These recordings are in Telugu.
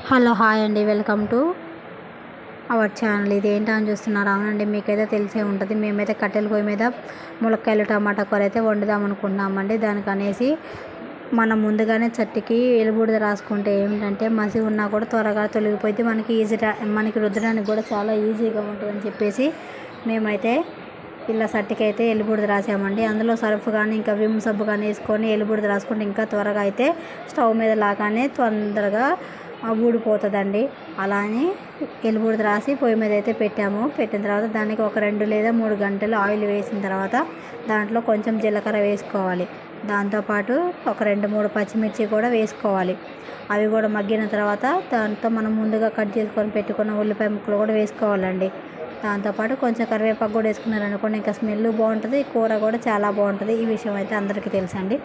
హలో హాయ్ అండి, వెల్కమ్ టు అవర్ ఛానల్. ఇది ఏంటని చూస్తున్నారు? అవునండి, మీకైతే తెలిసే ఉంటుంది. మేమైతే కట్టెల పొయ్యి మీద ములక్కాయలు టమాటా కూర అయితే వండుదాం అనుకుంటున్నామండి. దానికి అనేసి మనం ముందుగానే చట్టికి ఎలుబూడిద రాసుకుంటే ఏంటంటే మసి ఉన్నా కూడా త్వరగా తొలగిపోతే మనకి రుద్దడానికి కూడా చాలా ఈజీగా ఉంటుందని చెప్పేసి మేమైతే ఇలా సట్టికి అయితే ఎలుబూడిద రాసామండి. అందులో సర్ఫ్ కానీ ఇంకా విమ్ సబ్బు కానీ వేసుకొని ఎలుబూడిద రాసుకుంటే ఇంకా త్వరగా అయితే స్టవ్ మీద లాగానే తొందరగా ఊడిపోతుందండి. అలా అని ఎలుబూడిద రాసి పొయ్యి మీద అయితే పెట్టిన తర్వాత దానికి ఒక 2 లేదా 3 గంటలు ఆయిల్ వేసిన తర్వాత దాంట్లో కొంచెం జీలకర్ర వేసుకోవాలి. దాంతోపాటు ఒక 2-3 పచ్చిమిర్చి కూడా వేసుకోవాలి. అవి కూడా మగ్గిన తర్వాత దాంతో మనం ముందుగా కట్ చేసుకొని పెట్టుకున్న ఉల్లిపాయ ముక్కలు కూడా వేసుకోవాలండి. దాంతోపాటు కొంచెం కరివేపాకు కూడా వేసుకున్నారనుకోండి ఇంకా స్మెల్ బాగుంటుంది, కూర కూడా చాలా బాగుంటుంది. ఈ విషయం అయితే అందరికీ తెలుసండి.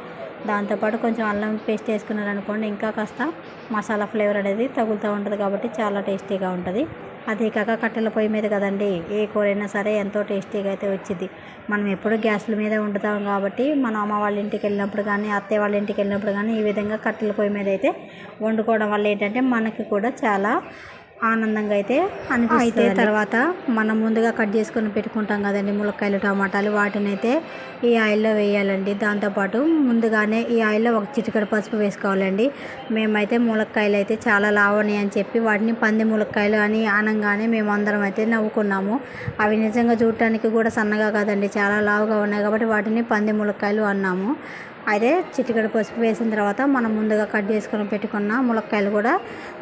దాంతోపాటు కొంచెం అల్లం పేస్ట్ వేసుకున్నారనుకోండి ఇంకా కాస్త మసాలా ఫ్లేవర్ అనేది తగులుతూ ఉంటుంది కాబట్టి చాలా టేస్టీగా ఉంటుంది. అదే కాక కట్టెల పొయ్యి మీద కదండి, ఏ కూరైనా సరే ఎంతో టేస్టీగా అయితే వచ్చింది. మనం ఎప్పుడు గ్యాస్ల మీద వండుతాం కాబట్టి మన అమ్మ వాళ్ళ ఇంటికి వెళ్ళినప్పుడు కానీ అత్తయ్య వాళ్ళ ఇంటికి వెళ్ళినప్పుడు కానీ ఈ విధంగా కట్టెల పొయ్యి మీద అయితే వండుకోవడం వల్ల ఏంటంటే మనకి కూడా చాలా ఆనందంగా అయితే అనిపిస్తుంది. తర్వాత మనం ముందుగా కట్ చేసుకొని పెట్టుకుంటాం కదండి ములక్కాయలు టమాటాలు, వాటిని అయితే ఈ ఆయిల్లో వేయాలండి. దాంతోపాటు ముందుగానే ఈ ఆయిల్లో ఒక చిటికెడు పసుపు వేసుకోవాలండి. మేమైతే ములక్కాయలు అయితే చాలా లావని అని చెప్పి వాటిని పంది ములక్కాయలు అని అనగానే మేము అందరం అయితే నవ్వుకున్నాము. అవి నిజంగా చూడటానికి కూడా సన్నగా కాదండి, చాలా లావుగా ఉన్నాయి కాబట్టి వాటిని పంది ములక్కాయలు అన్నాము. అయితే చిటికెడు పసుపు వేసిన తర్వాత మనం ముందుగా కట్ చేసుకొని పెట్టుకున్న ములక్కాయలు కూడా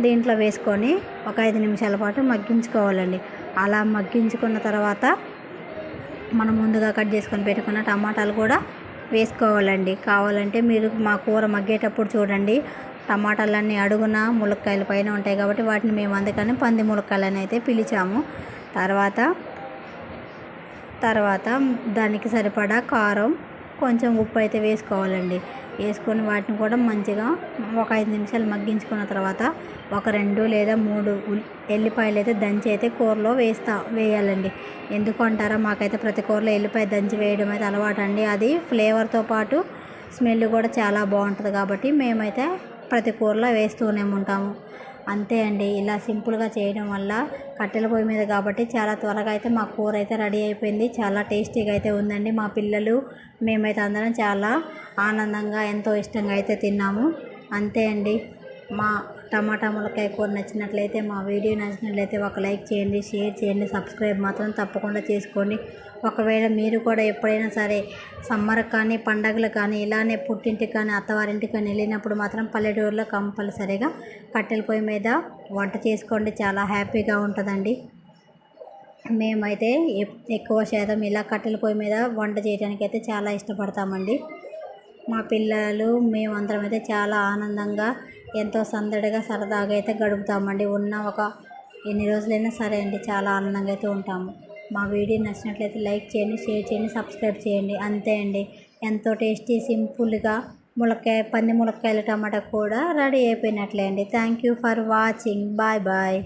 దీంట్లో వేసుకొని ఒక 5 నిమిషాల పాటు మగ్గించుకోవాలండి. అలా మగ్గించుకున్న తర్వాత మనం ముందుగా కట్ చేసుకొని పెట్టుకున్న టమాటాలు కూడా వేసుకోవాలండి. కావాలంటే మీరు మా కూర మగ్గేటప్పుడు చూడండి, టమాటాలన్నీ అడుగున ములక్కాయల పైన ఉంటాయి కాబట్టి వాటిని మేము అందుకని పంది ములక్కాయలని అయితే పిలిచాము. తర్వాత దానికి సరిపడా కారం, కొంచెం ఉప్పు అయితే వేసుకోవాలండి. వేసుకొని వాటిని కూడా మంచిగా ఒక 5 నిమిషాలు మగ్గించుకున్న తర్వాత ఒక 2 లేదా 3 ఎల్లిపాయలు అయితే దంచి అయితే కూరలో వేయాలండి. ఎందుకు అంటారా, మాకైతే ప్రతి కూరలో ఎల్లిపాయ దంచి వేయడం అయితే అలవాటు అండి. అది ఫ్లేవర్తో పాటు స్మెల్ కూడా చాలా బాగుంటుంది కాబట్టి మేమైతే ప్రతి కూరలో వేస్తూనే ఉంటాము. అంతే అండి, ఇలా సింపుల్గా చేయడం వల్ల కట్టెల పొయ్యి మీద కాబట్టి చాలా త్వరగా అయితే మా కూర అయితే రెడీ అయిపోయింది. చాలా టేస్టీగా అయితే ఉందండి. మా పిల్లలు మేమైతే అందరం చాలా ఆనందంగా ఎంతో ఇష్టంగా అయితే తిన్నాము. అంతే అండి, మా టమాటా ములక్కాయ కూర నచ్చినట్లయితే, మా వీడియో నచ్చినట్లయితే ఒక లైక్ చేయండి, షేర్ చేయండి, సబ్స్క్రైబ్ మాత్రం తప్పకుండా చేసుకోండి. ఒకవేళ మీరు కూడా ఎప్పుడైనా సరే సమ్మర్ కానీ పండగలు కానీ ఇలానే పుట్టింటికి కానీ అత్తవారింటికి కానీ వెళ్ళినప్పుడు మాత్రం పల్లెటూరులో కంపల్సరీగా కట్టెల పొయ్యి మీద వంట చేసుకోండి, చాలా హ్యాపీగా ఉంటుందండి. మేమైతే ఎక్కువ శాతం ఇలా కట్టెల పొయ్యి మీద వంట చేయడానికి అయితే చాలా ఇష్టపడతామండి. మా పిల్లలు మేమందరం అయితే చాలా ఆనందంగా ఎంతో సందడిగా సరదాగా అయితే గడుపుతామండి. ఉన్న ఒక ఎన్ని రోజులైనా సరే అండి, చాలా ఆనందంగా అయితే ఉంటాము. మా వీడియో నచ్చినట్లయితే లైక్ చేయండి, షేర్ చేయండి, సబ్స్క్రైబ్ చేయండి. అంతే అండి, ఎంతో టేస్టీ సింపుల్గా పంది ములక్కాయల టమాటా కూడా రెడీ అయిపోయినట్లే అండి. Thank you for watching. Bye bye.